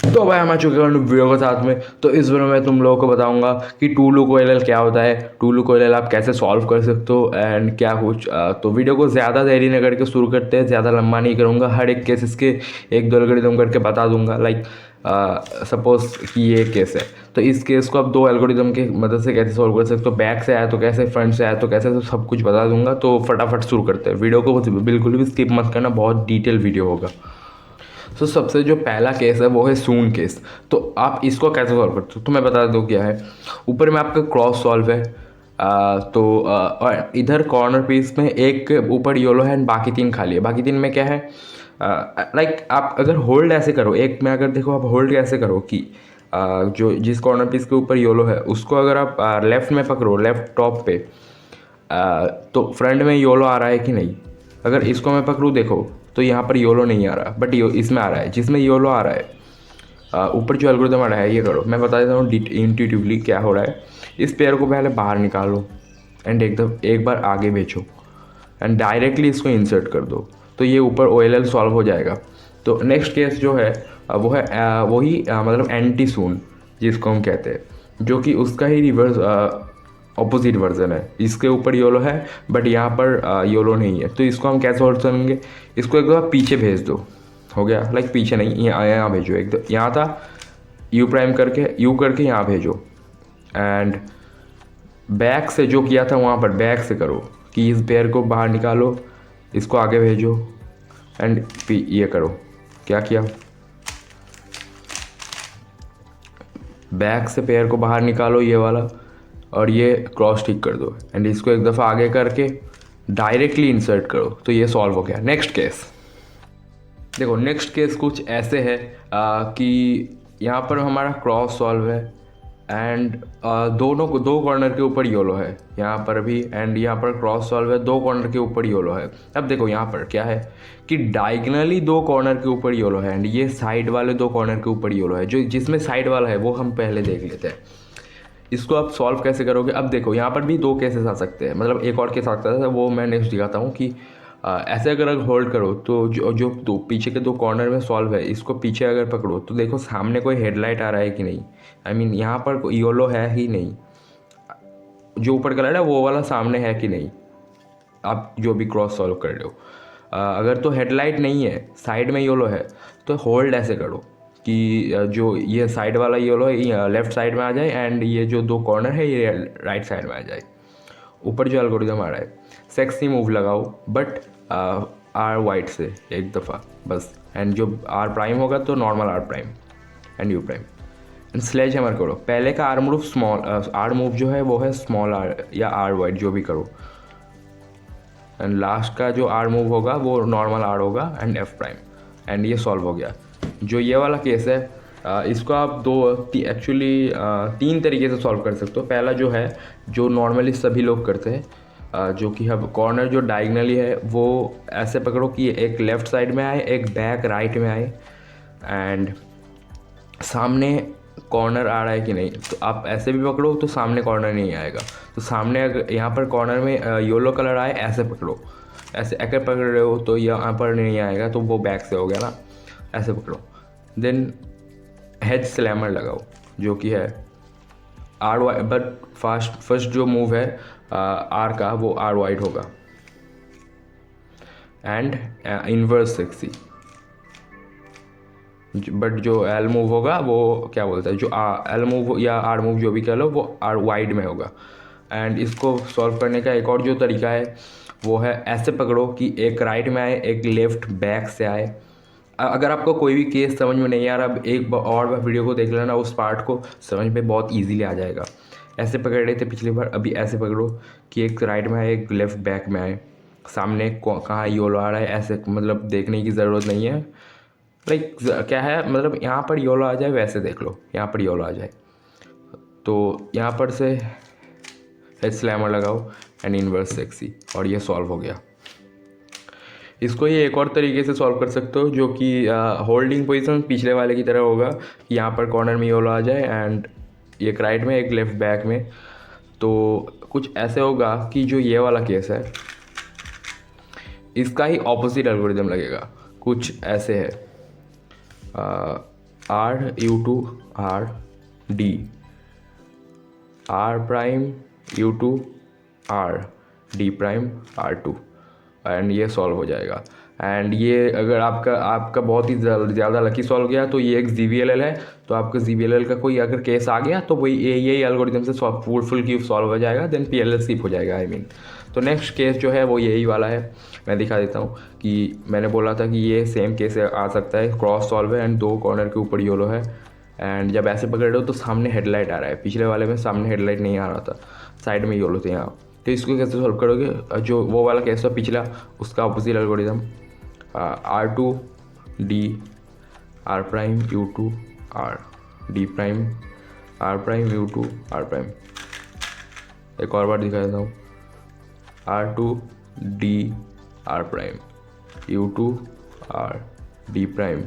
तो भाई हम आ चुके हैं वीडियो के साथ में। तो इस वीडियो में तुम लोगों को बताऊंगा कि टू लूप OLL क्या होता है, टू लूप OLL आप कैसे सॉल्व कर सकते हो एंड क्या कुछ। तो वीडियो को ज़्यादा देरी न करके शुरू करते हैं, ज़्यादा लंबा नहीं करूंगा। हर एक केस इसके एक दो एल्गोरिदम करके बता दूंगा। लाइक सपोज कि ये केस है, तो इस केस को आप दो एल्गोरिदम की मदद से कैसे सॉल्व कर सकते हो। बैक से आया तो कैसे, फ्रंट से आया तो कैसे, तो सब कुछ बता दूंगा। तो फटाफट शुरू करते हैं। वीडियो को बिल्कुल भी स्किप मत करना, बहुत डिटेल वीडियो होगा। तो सबसे जो पहला केस है वो है सून केस। तो आप इसको कैसे सॉल्व करते हो तो मैं बता दूँ क्या है। ऊपर में आपका क्रॉस सॉल्व है। और इधर कॉर्नर पीस में एक ऊपर योलो है एंड बाकी तीन खाली है। बाकी तीन में क्या है, लाइक आप अगर होल्ड ऐसे करो, एक में अगर देखो आप होल्ड कैसे करो कि जो जिस कॉर्नर पीस के ऊपर योलो है उसको अगर आप लेफ्ट में पकड़ो, लेफ्ट टॉप पे, तो फ्रंट में योलो आ रहा है कि नहीं। अगर इसको मैं पकड़ूँ देखो, तो यहाँ पर योलो नहीं आ रहा, बट इसमें आ रहा है, जिसमें योलो आ रहा है। ऊपर जो एल्गोरिथम आ रहा है ये करो, मैं बता देता हूँ इंट्यूटिवली क्या हो रहा है। इस पेयर को पहले बाहर निकालो एंड एक बार आगे भेजो एंड डायरेक्टली इसको इंसर्ट कर दो, तो ये ऊपर OLL सॉल्व हो जाएगा। तो नेक्स्ट केस जो है वो है वही मतलब एंटी सून जिसको हम कहते हैं, जो कि उसका ही रिवर्स ऑपोजिट वर्जन है। इसके ऊपर योलो है बट यहाँ पर योलो नहीं है। तो इसको हम कैसे सॉल्व करेंगे, इसको एक बार पीछे भेज दो, हो गया। लाइक पीछे नहीं, यहाँ भेजो, एक दो यहाँ था, यू प्राइम करके यू करके यहाँ भेजो एंड बैक से जो किया था वहाँ पर बैक से करो कि इस पेयर को बाहर निकालो, इसको आगे भेजो एंड ये करो। क्या किया, बैक से पेयर को बाहर निकालो ये वाला, और ये क्रॉस टिक कर दो एंड इसको एक दफ़ा आगे करके डायरेक्टली इंसर्ट करो, तो ये सॉल्व हो गया। नेक्स्ट केस देखो, नेक्स्ट केस कुछ ऐसे है कि यहाँ पर हमारा क्रॉस सॉल्व है एंड दोनों को दो कॉर्नर के ऊपर योलो है यहाँ पर भी, एंड यहाँ पर क्रॉस सॉल्व है, दो कॉर्नर के ऊपर योलो है। अब देखो यहाँ पर क्या है कि डायगनली दो कॉर्नर के ऊपर योलो है एंड ये साइड वाले दो कॉर्नर के ऊपर योलो है। जो जिसमें साइड वाला है वो हम पहले देख लेते हैं। इसको आप सॉल्व कैसे करोगे। अब देखो यहाँ पर भी दो केसेस आ सकते हैं, मतलब एक और केस आ सकता है, वो मैं नेक्स्ट दिखाता हूँ कि ऐसे अगर होल्ड करो तो जो दो पीछे के दो कॉर्नर में सॉल्व है, इसको पीछे अगर पकड़ो तो देखो सामने कोई हेडलाइट आ रहा है कि नहीं। आई मीन यहाँ पर योलो है ही नहीं, जो ऊपर कलर है वो वाला सामने है कि नहीं। आप जो भी क्रॉस सॉल्व कर रहे हो, अगर तो हेडलाइट नहीं है, साइड में योलो है, तो होल्ड ऐसे करो कि जो ये साइड वाला योलो है ये लेफ्ट साइड में आ जाए एंड ये जो दो कॉर्नर है ये राइट साइड में आ जाए। ऊपर जो एल्गोरिदम आ रहा है, सेक्सी मूव लगाओ बट आर वाइट से एक दफ़ा बस, एंड जो आर प्राइम होगा तो normal R prime and U prime and sledge hammer करो। पहले का R move small, R move जो है वो है स्मॉल आर या आर वाइट जो भी करो, एंड लास्ट का जो आर मूव होगा वो नॉर्मल आर होगा एंड एफ प्राइम एंड ये सॉल्व हो गया। जो ये वाला केस है इसको आप एक्चुअली तीन तरीके से सॉल्व कर सकते हो। पहला जो है जो नॉर्मली सभी लोग करते हैं, जो कि अब कॉर्नर जो डायगनली है वो ऐसे पकड़ो कि एक लेफ़्ट साइड में आए, एक बैक राइट में आए एंड सामने कॉर्नर आ रहा है कि नहीं। तो आप ऐसे भी पकड़ो तो सामने कॉर्नर नहीं आएगा। तो सामने अगर यहाँ पर कॉर्नर में येलो कलर आए, ऐसे पकड़ो, ऐसे अगर पकड़ रहे हो तो यहाँ पर नहीं आएगा, तो वो बैक से हो गया ना, ऐसे पकड़ो। देन हेड स्लैमर लगाओ जो कि है आर वाइट, बट फर्स्ट जो मूव है आर का वो आर वाइट होगा एंड इन्वर्स सेक्सी, बट जो एल मूव होगा वो क्या बोलता है, जो एल मूव या आर मूव जो भी कह लो वो आर वाइड में होगा। एंड इसको सॉल्व करने का एक और जो तरीका है वो है ऐसे पकड़ो कि एक राइट में आए, एक लेफ्ट बैक से आए। अगर आपको कोई भी केस समझ में नहीं आ रहा, एक और बार वीडियो को देख लेना, उस पार्ट को समझ में बहुत इजीली आ जाएगा। ऐसे पकड़ रहे थे पिछली बार, अभी ऐसे पकड़ो कि एक राइट में आए, एक लेफ्ट बैक में आए, सामने कहाँ योलो आ रहा है ऐसे, मतलब देखने की ज़रूरत नहीं है। लाइक क्या है, मतलब यहाँ पर योलो आ जाए वैसे देख लो, यहाँ पर योलो आ जाए तो यहाँ पर से हेड स्लैमर लगाओ एंड इनवर्स सेक्सी, और ये सॉल्व हो गया। इसको ये एक और तरीके से सॉल्व कर सकते हो जो कि होल्डिंग पोजीशन पिछले वाले की तरह होगा कि यहाँ पर कॉर्नर में योलो आ जाए एंड एक राइट में एक लेफ्ट बैक में। तो कुछ ऐसे होगा कि जो ये वाला केस है इसका ही ऑपोजिट एल्गोरिदम लगेगा, कुछ ऐसे है। R U two R D, R prime U two R D prime R two, and ये सॉल्व हो जाएगा। एंड ये अगर आपका बहुत ही ज़्यादा लकी सॉल्व गया तो ये एक GVLL है, तो आपका GVLL का कोई अगर केस आ गया तो वही यही एल्गोरिथम से फुल क्यूब सॉल्व हो जाएगा, देन PLL स्किप हो जाएगा आई मीन। तो नेक्स्ट केस जो है वो यही वाला है, मैं दिखा देता हूँ कि मैंने बोला था कि ये सेम केस आ सकता है, क्रॉस सॉल्व है एंड 2 कॉर्नर के ऊपर योलो है, एंड जब ऐसे पकड़ रहे हो तो सामने हेडलाइट आ रहा है, पिछले वाले में सामने हेडलाइट नहीं आ रहा था, साइड में योलो थे यहाँ। तो इसको कैसे सॉल्व करोगे, जो वो वाला केस था पिछला उसका opposite algorithm, R two D R prime U two R D prime R prime U two R prime. एक और बार दिखा देता हूँ, R two D R prime U two R D prime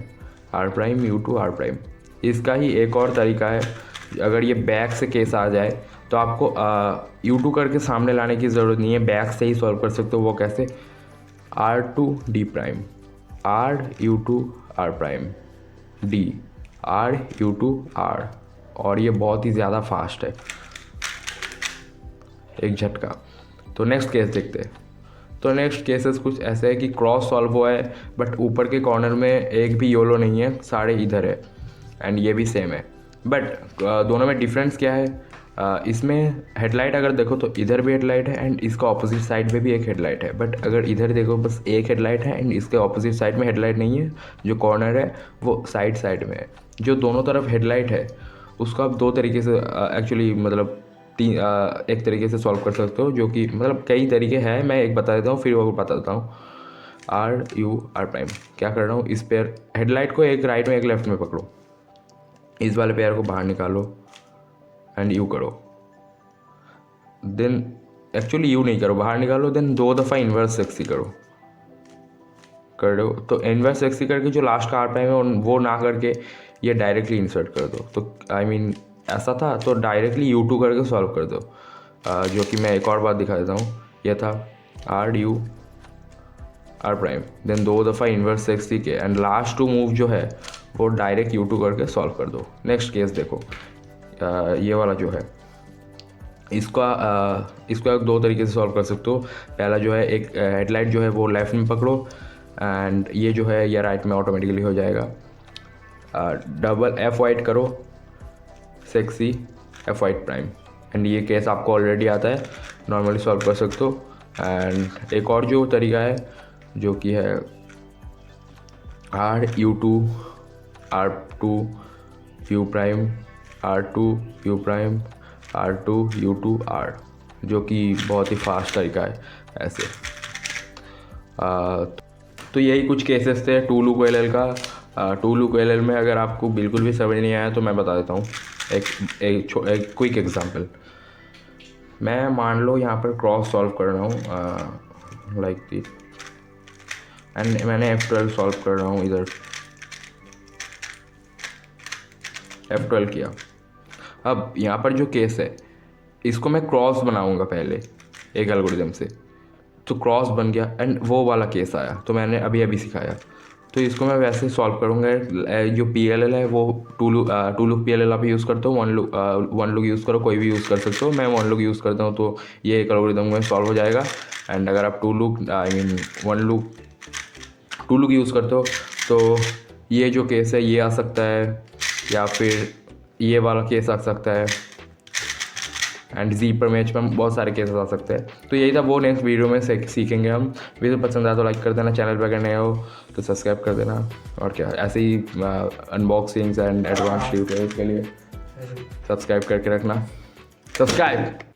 R prime U two R prime. इसका ही एक और तरीका है, अगर ये बैक से केस आ जाए तो आपको U2 करके सामने लाने की ज़रूरत नहीं है, बैक से ही सॉल्व कर सकते हो। वो कैसे, R two D prime R U two R prime D R U two R, और ये बहुत ही ज़्यादा फास्ट है, एक झटका। तो नेक्स्ट केस देखते हैं। तो नेक्स्ट केसेस कुछ ऐसे है कि क्रॉस सॉल्व हुआ है बट ऊपर के कॉर्नर में एक भी योलो नहीं है, सारे इधर है, एंड ये भी सेम है। बट दोनों में डिफरेंस क्या है, इसमें हेडलाइट अगर देखो तो इधर भी हेडलाइट है एंड इसका ऑपोजिट साइड में भी एक हेडलाइट है, बट अगर इधर देखो बस एक हेडलाइट है एंड इसके ऑपोजिट साइड में हेडलाइट नहीं है, जो कॉर्नर है वो साइड में है। जो दोनों तरफ हेडलाइट है उसको आप 2 तरीके से एक्चुअली मतलब एक तरीके से सॉल्व कर सकते हो, जो कि मतलब कई तरीके हैं, मैं एक बता देता हूँ फिर वो बता देता हूँ। आर यू आर प्राइम क्या कर रहा हूँ, इस पेयर हेडलाइट को एक राइट में एक लेफ्ट में पकड़ो, इस वाले पेयर को बाहर निकालो एंड यू करो, देन एक्चुअली यू नहीं करो, बाहर निकालो, देन 2 दफ़ा इन्वर्स एक्सी करो, कर दो। तो इन्वर्स एक्सी करके जो लास्ट का आर प्राइम है वो ना करके ये डायरेक्टली इंसर्ट कर दो। तो आई मीन ऐसा था तो डायरेक्टली U2 करके सॉल्व कर दो, जो कि मैं एक और बात दिखा देता हूँ। यह था R U R prime, then 2 दफ़ा इन्वर्स एक्सी के, एंड लास्ट 2 मूव जो है वो डायरेक्ट U2 करके सॉल्व कर दो। नेक्स्ट केस देखो, ये वाला जो है इसको आप 2 तरीके से सॉल्व कर सकते हो। पहला जो है, एक हेडलाइट जो है वो लेफ्ट में पकड़ो एंड ये जो है ये राइट में ऑटोमेटिकली हो जाएगा। डबल F वाइट करो, sexy F white prime, and ये केस आपको ऑलरेडी आता है, नॉर्मली सॉल्व कर सकते हो। एंड एक और जो तरीका है जो कि है R U two R two U prime R two U prime R two U two R, जो कि बहुत ही फास्ट तरीका है ऐसे। तो यही कुछ केसेस थे टू लूप LL का। टू लूप LL में अगर आपको बिल्कुल भी समझ नहीं आया तो मैं बता देता हूँ एक क्विक एग्जांपल। मैं मान लो यहाँ पर क्रॉस सॉल्व कर रहा हूँ लाइक दिस, एंड मैंने F12 सॉल्व कर रहा हूँ, इधर F12 किया। अब यहाँ पर जो केस है इसको मैं क्रॉस बनाऊँगा पहले एक एल्गोरिथम से, तो क्रॉस बन गया एंड वो वाला केस आया, तो मैंने अभी सिखाया। तो इसको मैं वैसे सॉल्व करूँगा। जो PLL है वो टू लूप PLL आप यूज़ करते हो, वन लूप यूज़ करो, कोई भी यूज़ कर सकते हो। मैं वन लूप यूज़ करता हूँ तो ये एक एल्गोरिथम में सॉल्व हो जाएगा। एंड अगर आप टू लूप यूज़ करते हो तो ये जो केस है ये आ सकता है, या फिर ये वाला केस आ सकता है, एंड जी पर मैच में बहुत सारे केसेस आ सकते हैं। तो यही था वो, नेक्स्ट वीडियो में सीखेंगे हम। वीडियो पसंद आया तो लाइक कर देना, चैनल पर अगर नए हो तो सब्सक्राइब कर देना, और क्या ऐसे ही अनबॉक्सिंग्स एंड एडवांस ट्यूटोरियल्स के लिए सब्सक्राइब करके रखना। सब्सक्राइब।